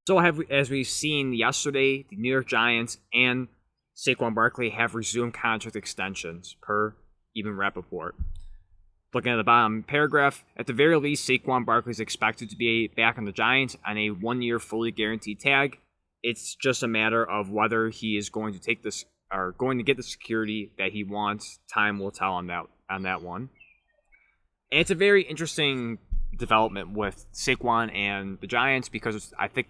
So as we've seen yesterday, the New York Giants and Saquon Barkley have resumed contract extensions per Even Rappaport. Looking at the bottom paragraph, at the very least, Saquon Barkley is expected to be back on the Giants on a 1-year fully guaranteed tag. It's just a matter of whether he is going to take this or going to get the security that he wants. Time will tell on that one. And it's a very interesting development with Saquon and the Giants because I think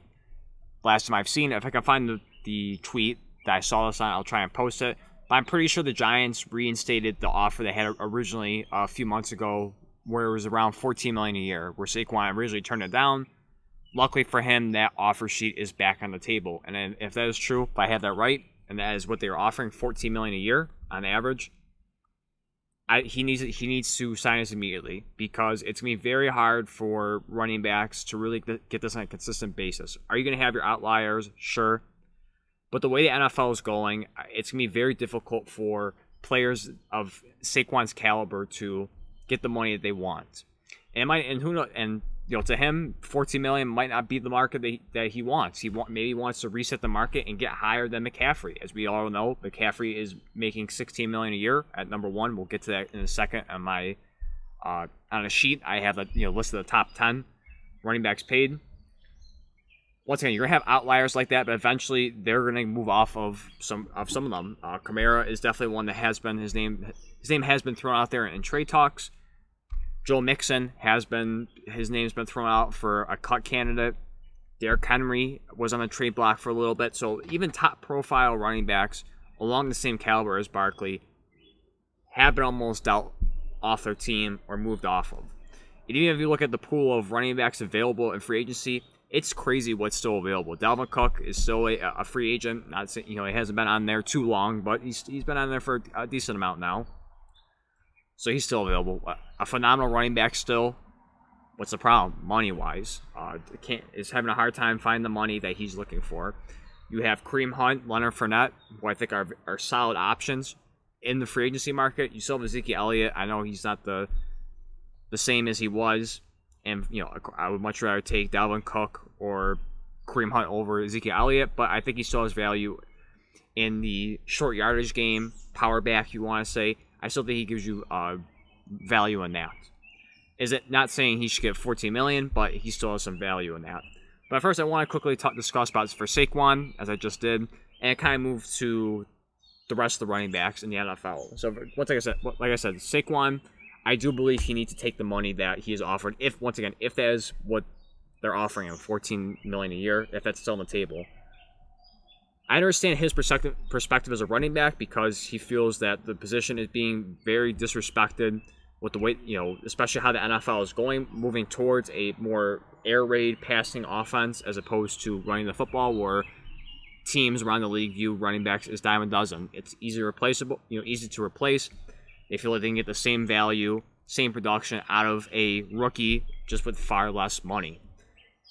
last time I've seen it, if I can find the tweet that I saw this on, I'll try and post it. But I'm pretty sure the Giants reinstated the offer they had originally a few months ago, where it was around $14 million a year, where Saquon originally turned it down. Luckily for him, that offer sheet is back on the table. And if that is true, if I have that right, and that is what they were offering, $14 million a year on average, he needs to sign this immediately because it's going to be very hard for running backs to really get this on a consistent basis. Are you going to have your outliers? Sure. But the way the NFL is going, it's going to be very difficult for players of Saquon's caliber to get the money that they want. And who knows? And to him, $14 million might not be the market that he wants. Maybe he wants to reset the market and get higher than McCaffrey. As we all know, McCaffrey is making $16 million a year at number one. We'll get to that in a second. On my on a sheet, I have a list of the top 10 running backs paid. Once again, you're gonna have outliers like that, but eventually they're gonna move off of some of them. Kamara is definitely one that has been his name has been thrown out there in trade talks. Joe Mixon his name's been thrown out for a cut candidate. Derrick Henry was on the trade block for a little bit. So even top profile running backs along the same caliber as Barkley have been almost dealt off their team or moved off of. And even if you look at the pool of running backs available in free agency, it's crazy what's still available. Dalvin Cook is still a free agent. Not he hasn't been on there too long, but he's been on there for a decent amount now. So he's still available. A phenomenal running back still. What's the problem? Money-wise. Is having a hard time finding the money that he's looking for. You have Kareem Hunt, Leonard Fournette, who I think are solid options in the free agency market. You still have Ezekiel Elliott. I know he's not the same as he was. And, I would much rather take Dalvin Cook or Kareem Hunt over Ezekiel Elliott. But I think he still has value in the short yardage game, power back, you want to say. I still think he gives you value in that. Is it not saying he should get $14 million, but he still has some value in that. But first, I want to quickly discuss about for Saquon, as I just did, and kind of move to the rest of the running backs in the NFL. So, like I said, Saquon, I do believe he needs to take the money that he is offered. If that is what they're offering him, $14 million a year, if that's still on the table. I understand his perspective as a running back because he feels that the position is being very disrespected with the way, especially how the NFL is going, moving towards a more air raid passing offense as opposed to running the football, where teams around the league view running backs as dime a dozen. It's easy to replace. They feel like they can get the same value, same production out of a rookie just with far less money.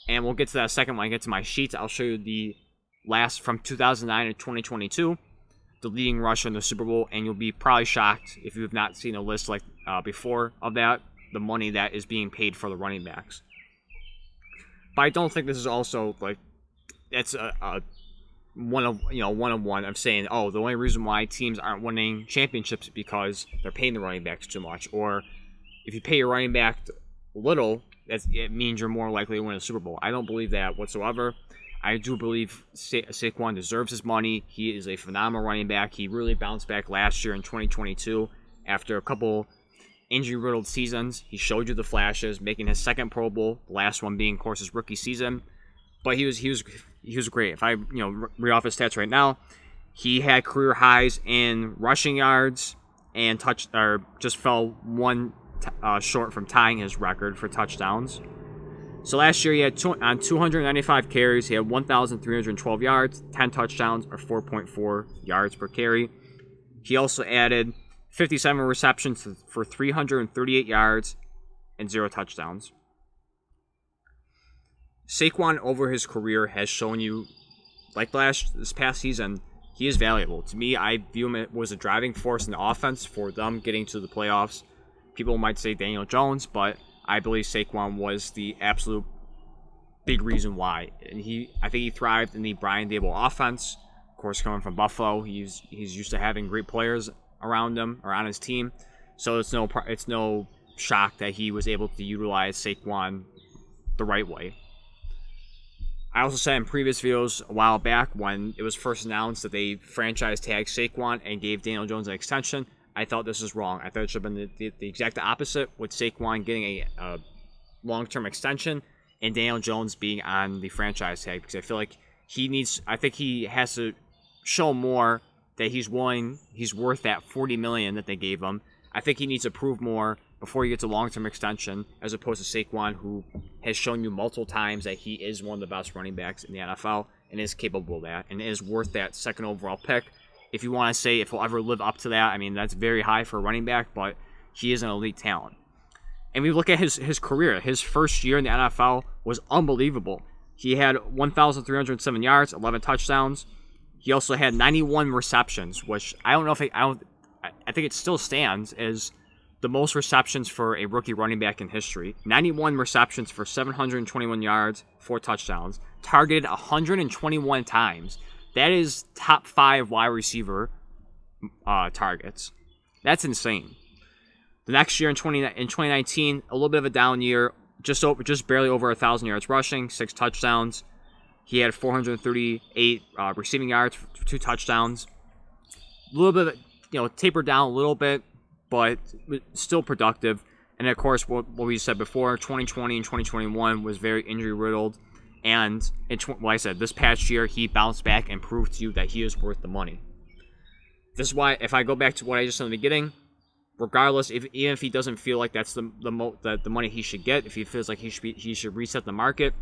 And we'll get to that second when I get to my sheets. I'll show you the last from 2009 to 2022, the leading rusher in the Super Bowl, and you'll be probably shocked if you have not seen a list like before of that, the money that is being paid for the running backs. But I don't think this is also it's a one of one of saying, the only reason why teams aren't winning championships is because they're paying the running backs too much, or if you pay your running back little, it means you're more likely to win a Super Bowl. I don't believe that whatsoever. I do believe Saquon deserves his money. He is a phenomenal running back. He really bounced back last year in 2022 after a couple injury-riddled seasons. He showed you the flashes, making his second Pro Bowl, the last one being, of course, his rookie season. But he was great. If I read off his stats right now, he had career highs in rushing yards and just fell one short from tying his record for touchdowns. So last year, he had on 295 carries, he had 1,312 yards, 10 touchdowns, or 4.4 yards per carry. He also added 57 receptions for 338 yards and 0 touchdowns. Saquon, over his career, has shown you, this past season, he is valuable. To me, I view him as a driving force in the offense for them getting to the playoffs. People might say Daniel Jones, but I believe Saquon was the absolute big reason why. And I think he thrived in the Brian Daboll offense. Of course, coming from Buffalo, he's used to having great players around him or on his team. So it's no shock that he was able to utilize Saquon the right way. I also said in previous videos a while back when it was first announced that they franchise tagged Saquon and gave Daniel Jones an extension, I thought this was wrong. I thought it should have been the exact opposite, with Saquon getting a long-term extension and Daniel Jones being on the franchise tag, because I feel like he has to show more that he's worth that $40 million that they gave him. I think he needs to prove more before he gets a long-term extension, as opposed to Saquon, who has shown you multiple times that he is one of the best running backs in the NFL and is capable of that and is worth that second overall pick. If you want to say if he'll ever live up to that, I mean, that's very high for a running back, but he is an elite talent. And we look at his career. His first year in the NFL was unbelievable. He had 1,307 yards, 11 touchdowns. He also had 91 receptions, which I think it still stands as the most receptions for a rookie running back in history. 91 receptions for 721 yards, 4 touchdowns. Targeted 121 times. That is top 5 wide receiver targets. That's insane. The next year in 2019, a little bit of a down year, just barely over 1,000 yards rushing, 6 touchdowns. He had 438 receiving yards for 2 touchdowns. A little bit, tapered down a little bit, but still productive. And of course, what we said before, 2020 and 2021 was very injury-riddled. And like I said, this past year, he bounced back and proved to you that he is worth the money. This is why, if I go back to what I just said in the beginning, regardless, even if he doesn't feel like that's the money he should get, if he feels like he should reset the market,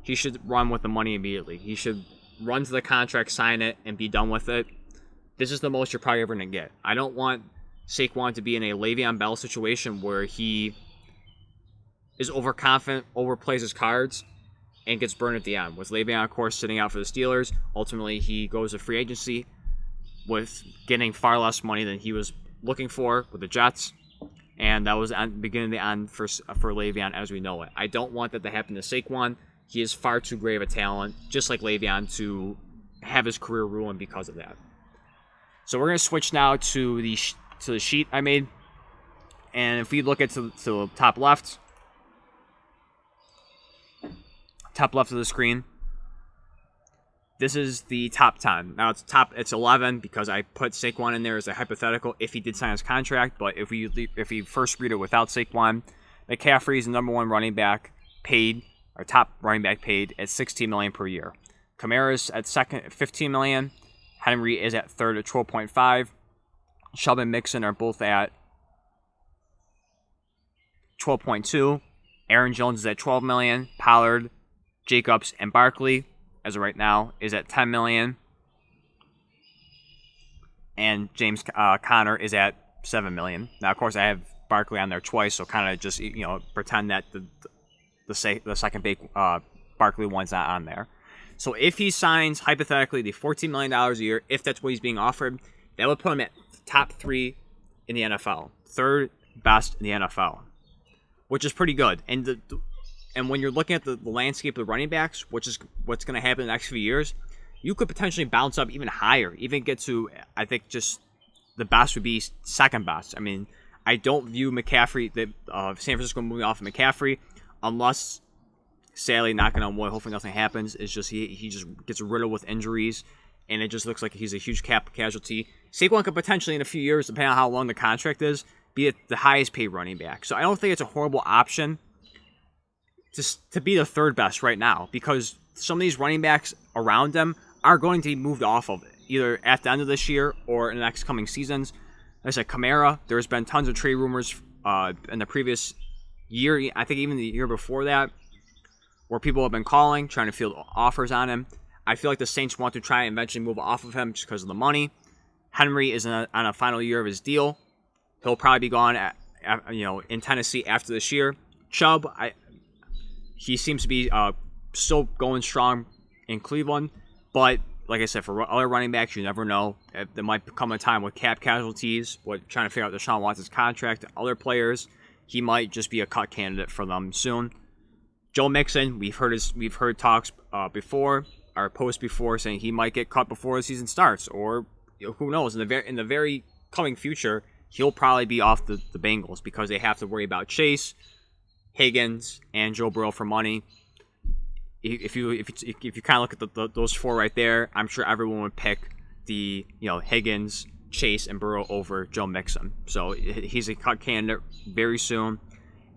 he should run with the money immediately. He should run to the contract, sign it, and be done with it. This is the most you're probably ever going to get. I don't want Saquon to be in a Le'Veon Bell situation where he is overconfident, overplays his cards, and gets burned at the end. With Le'Veon, of course, sitting out for the Steelers, ultimately he goes to free agency with getting far less money than he was looking for with the Jets, and that was the beginning of the end for Le'Veon as we know it. I don't want that to happen to Saquon. He is far too great of a talent, just like Le'Veon, to have his career ruined because of that. So we're going to switch now to the sheet I made, and if we look at to the top left of the screen, this is the top 10. Now it's 11 because I put Saquon in there as a hypothetical if he did sign his contract. But if we first read it without Saquon, McCaffrey is the number 1 running back paid, or top running back paid at $16 million per year. Kamara's at second at $15 million. Henry is at third at $12.5. Chubb and Mixon are both at $12.2. Aaron Jones is at $12 million. Pollard, Jacobs, and Barkley, as of right now, is at $10 million. And James Conner is at $7 million. Now, of course, I have Barkley on there twice, so kind of just pretend that the second big Barkley one's not on there. So if he signs, hypothetically, the $14 million a year, if that's what he's being offered, that would put him at top 3 in the NFL. Third best in the NFL, which is pretty good. And when you're looking at the landscape of the running backs, which is what's going to happen in the next few years, you could potentially bounce up even higher, even get to, I think, just the best would be second best. I mean, I don't view McCaffrey, San Francisco moving off of McCaffrey, unless, sadly, knocking on wood, hopefully nothing happens. It's just he just gets riddled with injuries, and it just looks like he's a huge cap casualty. Saquon could potentially, in a few years, depending on how long the contract is, be the highest paid running back. So I don't think it's a horrible option to be the third best right now, because some of these running backs around them are going to be moved off of it, either at the end of this year or in the next coming seasons. Like I said, Kamara, there's been tons of trade rumors in the previous year, I think even the year before that, where people have been calling, trying to field offers on him. I feel like the Saints want to try and eventually move off of him just because of the money. Henry is on a final year of his deal. He'll probably be gone in Tennessee after this year. Chubb, he seems to be still going strong in Cleveland, but like I said, for other running backs, you never know. There might come a time with cap casualties, trying to figure out Deshaun Watson's contract. Other players, he might just be a cut candidate for them soon. Joe Mixon, we've heard talks before, or posts before, saying he might get cut before the season starts, or who knows, in the very coming future, he'll probably be off the Bengals because they have to worry about Chase, Higgins, and Joe Burrow for money. If you kind of look at those four right there, I'm sure everyone would pick the Higgins, Chase, and Burrow over Joe Mixon. So he's a cut candidate very soon.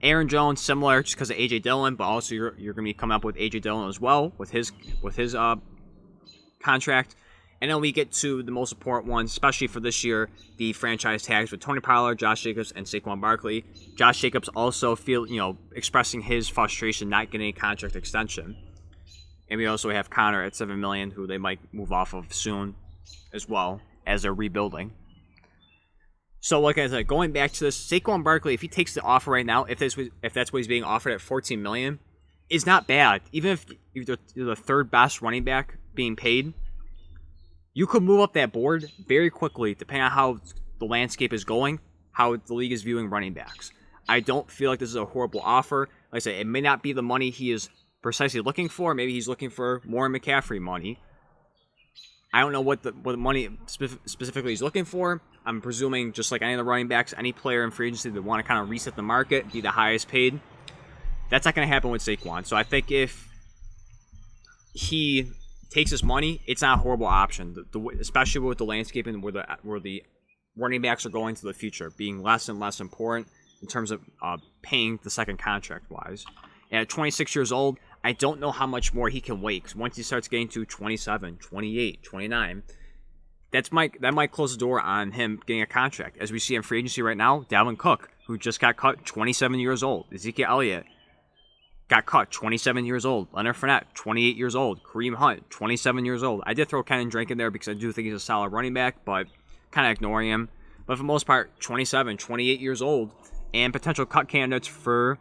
Aaron Jones, similar, just because of A.J. Dillon, but also you're going to be coming up with A.J. Dillon as well with his contract. And then we get to the most important one, especially for this year, the franchise tags with Tony Pollard, Josh Jacobs, and Saquon Barkley. Josh Jacobs also expressing his frustration not getting a contract extension. And we also have Connor at $7 million, who they might move off of soon as well as they're rebuilding. So, like I said, going back to this, Saquon Barkley, if he takes the offer right now, if that's what he's being offered at $14 million, is not bad. Even if you're the third best running back being paid, you could move up that board very quickly, depending on how the landscape is going, how the league is viewing running backs. I don't feel like this is a horrible offer. Like I said, it may not be the money he is precisely looking for. Maybe he's looking for more McCaffrey money. I don't know what the money specifically he's looking for. I'm presuming, just like any of the running backs, any player in free agency that want to kind of reset the market, be the highest paid. That's not going to happen with Saquon. So I think if he takes his money, it's not a horrible option, especially with the landscape and where the running backs are going to the future, being less and less important in terms of paying the second contract-wise. And at 26 years old, I don't know how much more he can wait, because once he starts getting to 27, 28, 29, that might close the door on him getting a contract. As we see in free agency right now, Dalvin Cook, who just got cut, 27 years old. Ezekiel Elliott got cut, 27 years old. Leonard Fournette, 28 years old. Kareem Hunt, 27 years old. I did throw Kenyon Drake in there because I do think he's a solid running back, but kind of ignoring him. But for the most part, 27, 28 years old, and potential cut candidates for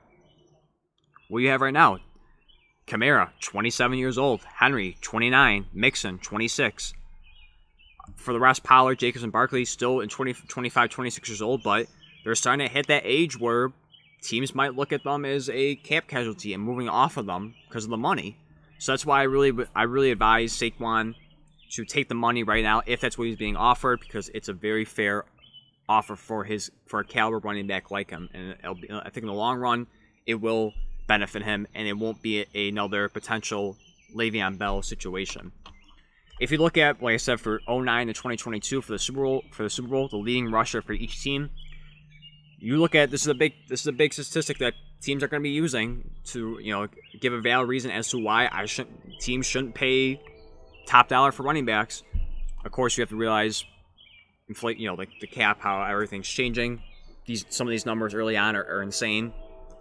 what you have right now. Kamara, 27 years old. Henry, 29. Mixon, 26. For the rest, Pollard, Jacobs, and Barkley still in 25, 26 years old, but they're starting to hit that age where teams might look at them as a cap casualty and moving off of them because of the money. So that's why I really advise Saquon to take the money right now if that's what he's being offered, because it's a very fair offer for a caliber running back like him. And I think in the long run, it will benefit him, and it won't be another potential Le'Veon Bell situation. If you look at, like I said, for 2009 to 2022 for the Super Bowl, the leading rusher for each team, you look at this is a big statistic that teams are going to be using to give a valid reason as to why teams shouldn't pay top dollar for running backs. Of course, you have to realize like the cap, how everything's changing. Some of these numbers early on are insane.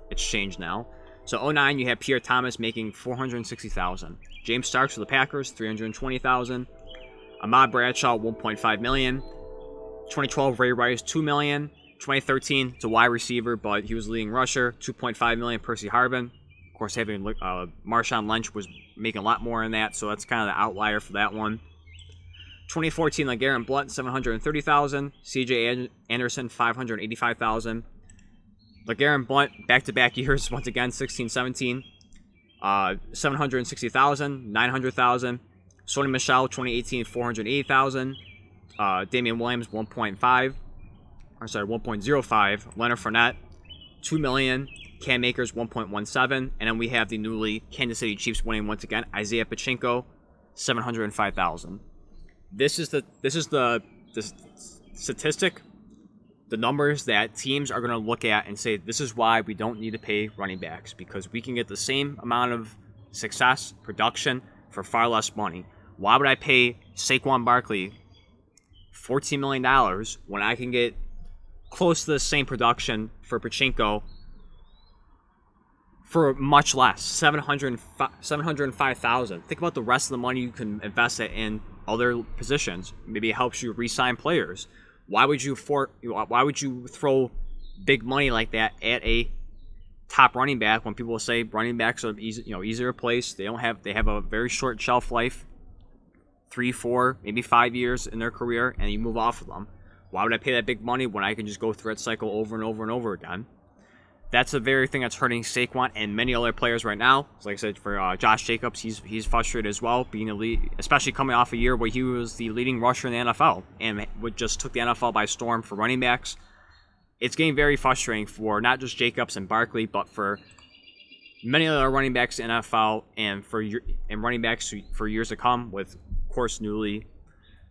It's changed now. So 2009, you have Pierre Thomas making $460,000. James Starks for the Packers, $320,000. Ahmad Bradshaw, $1.5 million. 2012, Ray Rice, $2 million. 2013, it's a wide receiver, but he was leading rusher, $2.5 million. Percy Harvin. Of course, having Marshawn Lynch was making a lot more than that, so that's kind of the outlier for that one. 2014, LeGarrette Blount, $730,000. C.J. Anderson, $585,000. LeGarrette Blount, back-to-back years, once again, 16-17, $760,000, $900,000. Sony Michel, 2018, $480,000. Damian Williams, 1.05. Leonard Fournette, $2 million. Cam Akers, 1.17. And then we have the newly Kansas City Chiefs winning once again, Isaiah Pacheco, $705,000. This is the statistic, the numbers that teams are going to look at and say, this is why we don't need to pay running backs, because we can get the same amount of success, production, for far less money. Why would I pay Saquon Barkley $14 million when I can get close to the same production for Pacheco for much less, $705,000? Think about the rest of the money you can invest it in other positions. Maybe it helps you re-sign players. Why would you throw big money like that at a top running back when people say running backs are easy to replace? They have a very short shelf life, 3, 4, maybe 5 years in their career, and you move off of them. Why would I pay that big money when I can just go through that cycle over and over and over again? that's the very thing that's hurting Saquon and many other players right now. So like I said, for Josh Jacobs, he's frustrated as well, being a lead, especially coming off a year where he was the leading rusher in the NFL and just took the NFL by storm for running backs. It's getting very frustrating for not just Jacobs and Barkley, but for many other running backs in the NFL and running backs for years to come. With, of course, newly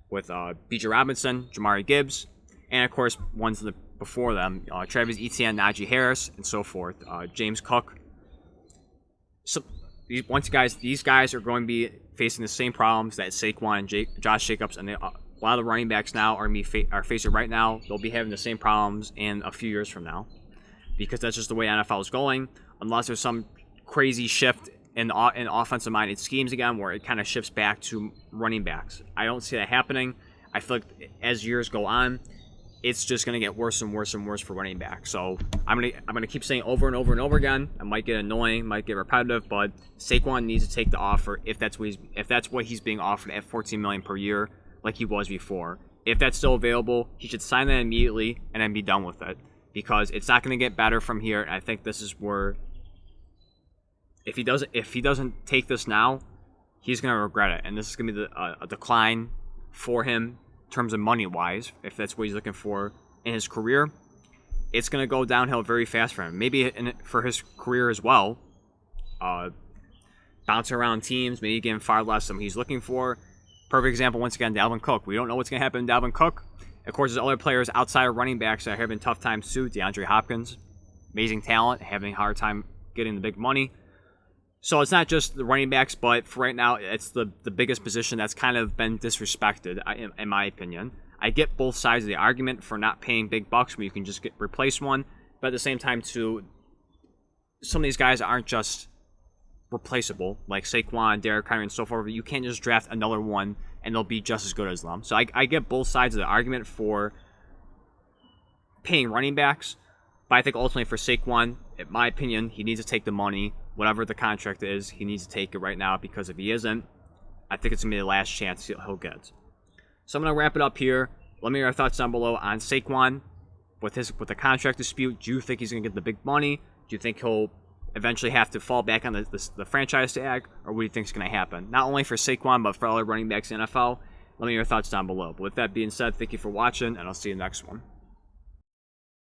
with B.J. Robinson, Jamari Gibbs, and of course ones before them, Travis Etienne, Najee Harris, and so forth. James Cook. So these guys are going to be facing the same problems that Saquon and Josh Jacobs and a lot of the running backs now are facing right now. They'll be having the same problems in a few years from now, because that's just the way NFL is going. Unless there's some crazy shift in offensive-minded schemes again, where it kind of shifts back to running backs. I don't see that happening. I feel like as years go on, it's just going to get worse and worse and worse for running back. So I'm gonna keep saying over and over and over again. It might get annoying, might get repetitive, but Saquon needs to take the offer if that's what he's being offered at $14 million per year, like he was before. If that's still available, he should sign that immediately and then be done with it, because it's not going to get better from here. And I think this is where if he doesn't take this now, he's going to regret it, and this is going to be a decline for him. Terms of money wise, if that's what he's looking for in his career, it's going to go downhill very fast for him. Maybe for his career as well, bouncing around teams, maybe getting far less than he's looking for. Perfect example, once again, Dalvin Cook. We don't know what's going to happen to Dalvin Cook. Of course, there's other players outside of running backs that are having tough times too. DeAndre Hopkins, amazing talent, having a hard time getting the big money. So it's not just the running backs, but for right now, it's the biggest position that's kind of been disrespected, in my opinion. I get both sides of the argument for not paying big bucks when you can just replace one, but at the same time, too, some of these guys aren't just replaceable, like Saquon, Derek Henry, and so forth. You can't just draft another one and they'll be just as good as them. So I get both sides of the argument for paying running backs, but I think ultimately for Saquon, in my opinion, he needs to take the money. Whatever the contract is, he needs to take it right now, because if he isn't, I think it's going to be the last chance he'll get. So I'm going to wrap it up here. Let me know your thoughts down below on Saquon with the contract dispute. Do you think he's going to get the big money? Do you think he'll eventually have to fall back on the franchise tag? Or what do you think is going to happen? Not only for Saquon, but for other running backs in the NFL. Let me know your thoughts down below. But with that being said, thank you for watching, and I'll see you in the next one.